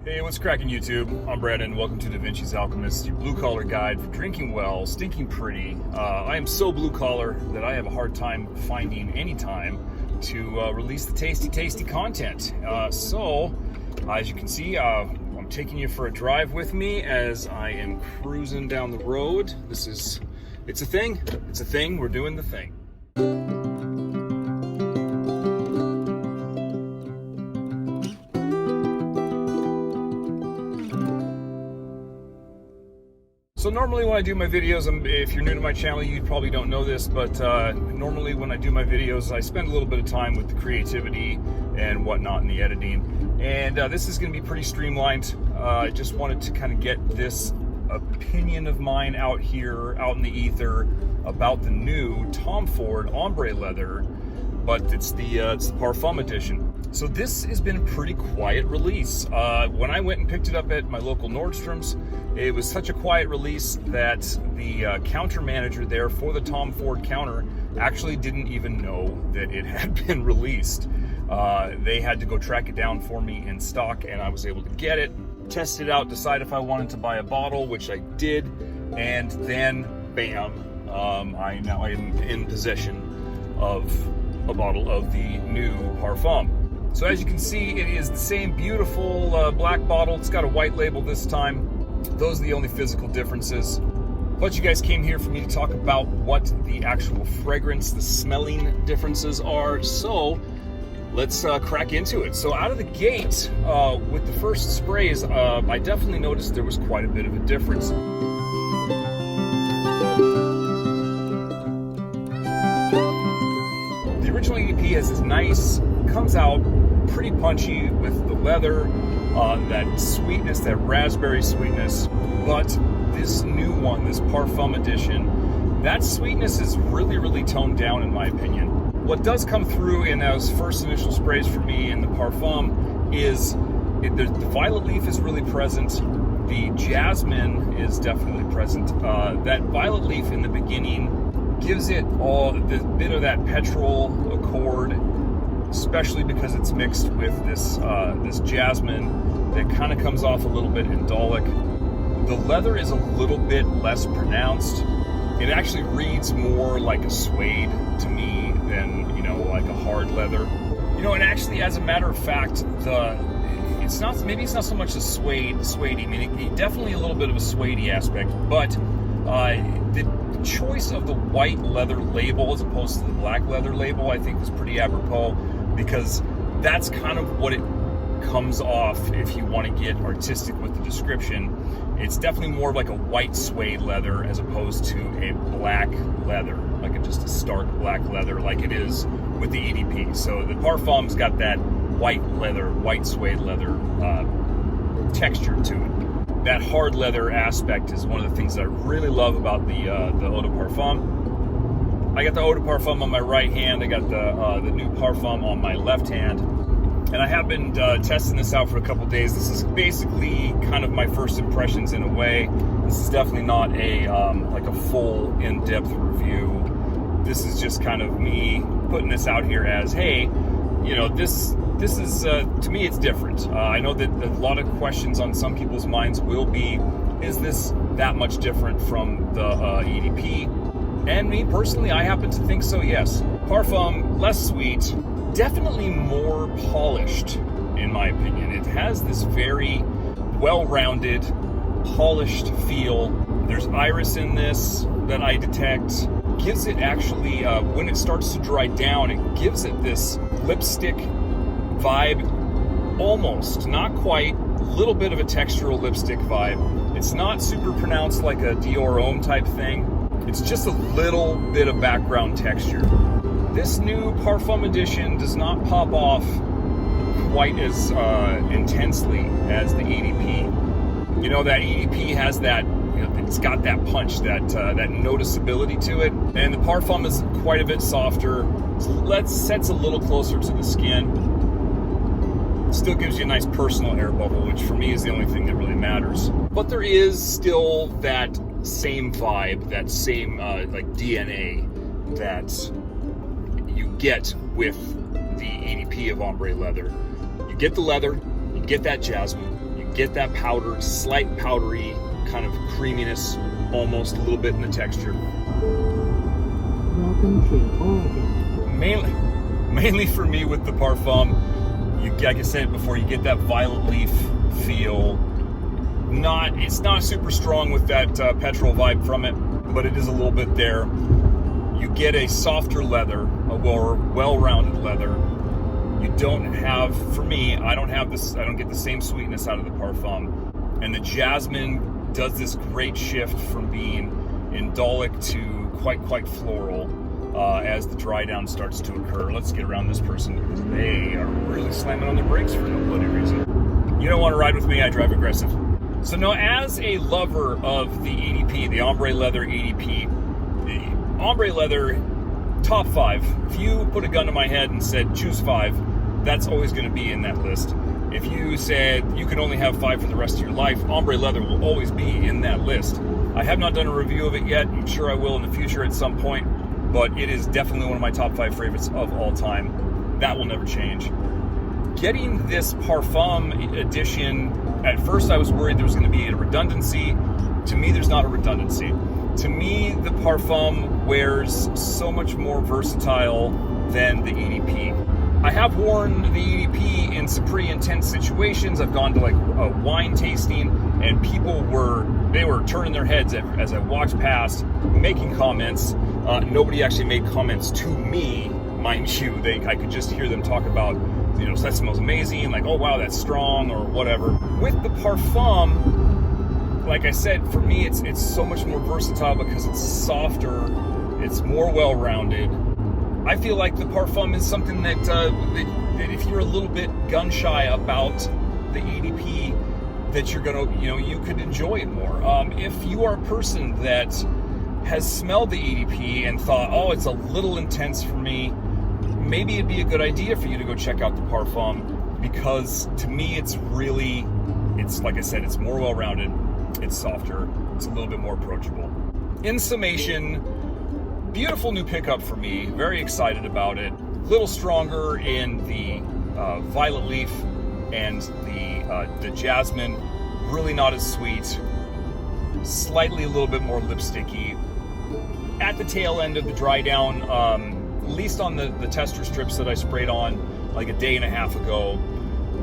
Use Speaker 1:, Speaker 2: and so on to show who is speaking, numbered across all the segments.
Speaker 1: Hey, what's cracking YouTube? I'm Brandon. Welcome to DaVincis Alchemyst, your blue-collar guide for drinking well, stinking pretty. I am so blue-collar that I have a hard time finding any time to release the tasty content. So, as you can see, I'm taking you for a drive with me as I am cruising down the road. It's a thing. It's a thing. We're doing the thing. So normally when I do my videos, if you're new to my channel, you probably don't know this, but normally when I do my videos, I spend a little bit of time with the creativity and whatnot in the editing. And this is going to be pretty streamlined. I just wanted to kind of get this opinion of mine out here, out in the ether, about the new Tom Ford Ombré Leather, but it's the Parfum edition. So this has been a pretty quiet release. When I went and picked it up at my local Nordstrom's, it was such a quiet release that the counter manager there for the Tom Ford counter actually didn't even know that it had been released. They had to go track it down for me in stock, and I was able to get it, test it out, decide if I wanted to buy a bottle, which I did, and then bam, I now am in possession of a bottle of the new Parfum. So as you can see, it is the same beautiful black bottle. It's got a white label this time. Those are the only physical differences. But you guys came here for me to talk about what the actual fragrance, the smelling differences are. So let's crack into it. So out of the gate, with the first sprays, I definitely noticed there was quite a bit of a difference. The original EDP has this nice, comes out pretty punchy with the leather, that sweetness, that raspberry sweetness. But this new one, this Parfum edition, that sweetness is really toned down in my opinion. What does come through in those first initial sprays for me in the Parfum is the violet leaf is really present. The jasmine is definitely present. That violet leaf in the beginning gives it all the bit of that petrol accord, especially because it's mixed with this jasmine that kind of comes off a little bit indolic. The leather is a little bit less pronounced. It actually reads more like a suede to me than, like a hard leather. And actually, as a matter of fact, it's not so much a suede-y. I mean, definitely a little bit of a suede-y aspect, but the choice of the white leather label as opposed to the black leather label, I think, was pretty apropos, because that's kind of what it comes off if you want to get artistic with the description. It's definitely more of like a white suede leather as opposed to a black leather, like just a stark black leather like it is with the EDP. So the Parfum's got that white leather, white suede leather texture to it. That hard leather aspect is one of the things that I really love about the Eau de Parfum. I got the Eau de Parfum on my right hand. I got the new Parfum on my left hand. And I have been testing this out for a couple days. This is basically kind of my first impressions in a way. This is definitely not a like a full in-depth review. This is just kind of me putting this out here as, hey, this is, to me, it's different. I know that a lot of questions on some people's minds will be, is this that much different from the EDP? And me personally, I happen to think so, yes. Parfum, less sweet, definitely more polished, in my opinion. It has this very well-rounded, polished feel. There's iris in this that I detect. Gives it actually, when it starts to dry down, it gives it this lipstick vibe, almost, not quite, a little bit of a textural lipstick vibe. It's not super pronounced like a Dior Homme type thing. It's just a little bit of background texture. This new Parfum edition does not pop off quite as intensely as the EDP. That EDP has that, it's got that punch, that noticeability to it. And the Parfum is quite a bit softer. Sets a little closer to the skin. Still gives you a nice personal air bubble, which for me is the only thing that really matters. But there is still that same vibe, that same like DNA that you get with the EDP of Ombré Leather. You get the leather, you get that jasmine, you get that powder, slight powdery kind of creaminess, almost a little bit in the texture.
Speaker 2: Welcome to Oregon.
Speaker 1: Mainly for me with the Parfum, like I said before, you get that violet leaf feel. It's not super strong with that petrol vibe from it, but it is a little bit there. You get a softer leather, a more well-rounded leather. You don't have, for me, I don't get the same sweetness out of the Parfum. And the jasmine does this great shift from being indolic to quite floral as the dry down starts to occur. Let's get around this person because they are really slamming on their brakes for no bloody reason. You don't want to ride with me, I drive aggressive. So now, as a lover of the EDP, the Ombré Leather EDP, the Ombré Leather top 5, if you put a gun to my head and said choose 5, that's always going to be in that list. If you said you can only have 5 for the rest of your life, Ombré Leather will always be in that list. I have not done a review of it yet. I'm sure I will in the future at some point, but it is definitely one of my top 5 favorites of all time. That will never change. Getting this Parfum edition, at first I was worried there was going to be a redundancy. To me, there's not a redundancy. To me, the Parfum wears so much more versatile than the EDP. I have worn the EDP in some pretty intense situations. I've gone to like a wine tasting, and people were turning their heads as I walked past, making comments. Nobody actually made comments to me, mind you. I could just hear them talk about, that smells amazing, like, oh wow, that's strong, or whatever. With the Parfum, like I said, for me, it's so much more versatile because it's softer, it's more well-rounded. I feel like the Parfum is something that if you're a little bit gun-shy about the EDP, that you're gonna, you could enjoy it more. If you are a person that has smelled the EDP and thought, oh, it's a little intense for me, maybe it'd be a good idea for you to go check out the Parfum, because to me, it's like I said, it's more well-rounded, it's softer, it's a little bit more approachable. In summation, beautiful new pickup for me, very excited about it. A little stronger in the violet leaf and the jasmine, really not as sweet, slightly a little bit more lipsticky. At the tail end of the dry down, at least on the tester strips that I sprayed on like a day and a half ago,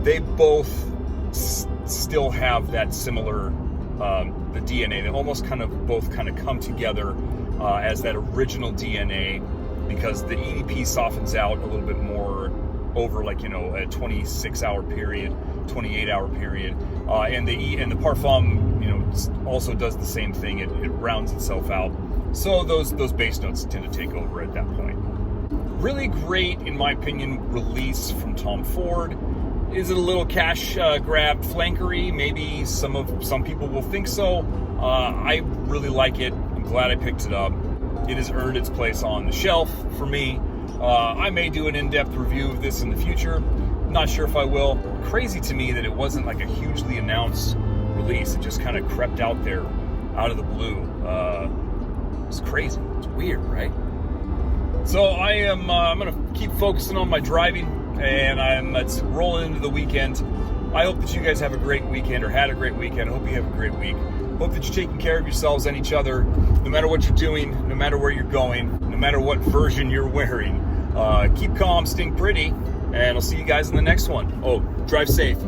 Speaker 1: they both still have that similar, the DNA. They almost both come together as that original DNA, because the EDP softens out a little bit more over a 26-hour period, 28-hour period, and the Parfum, also does the same thing. It rounds itself out. So those base notes tend to take over at that point. Really great, in my opinion, release from Tom Ford. Is it a little cash grab flankery? Maybe some people will think so. I really like it. I'm glad I picked it up. It has earned its place on the shelf for me. I may do an in-depth review of this in the future. Not sure if I will. Crazy to me that it wasn't like a hugely announced release. It just kind of crept out there out of the blue. It's crazy. It's weird, right? So I'm going to keep focusing on my driving, and let's roll into the weekend. I hope that you guys have a great weekend, or had a great weekend. I hope you have a great week. Hope that you're taking care of yourselves and each other, no matter what you're doing, no matter where you're going, no matter what version you're wearing. Keep calm, stink pretty, and I'll see you guys in the next one. Oh, drive safe.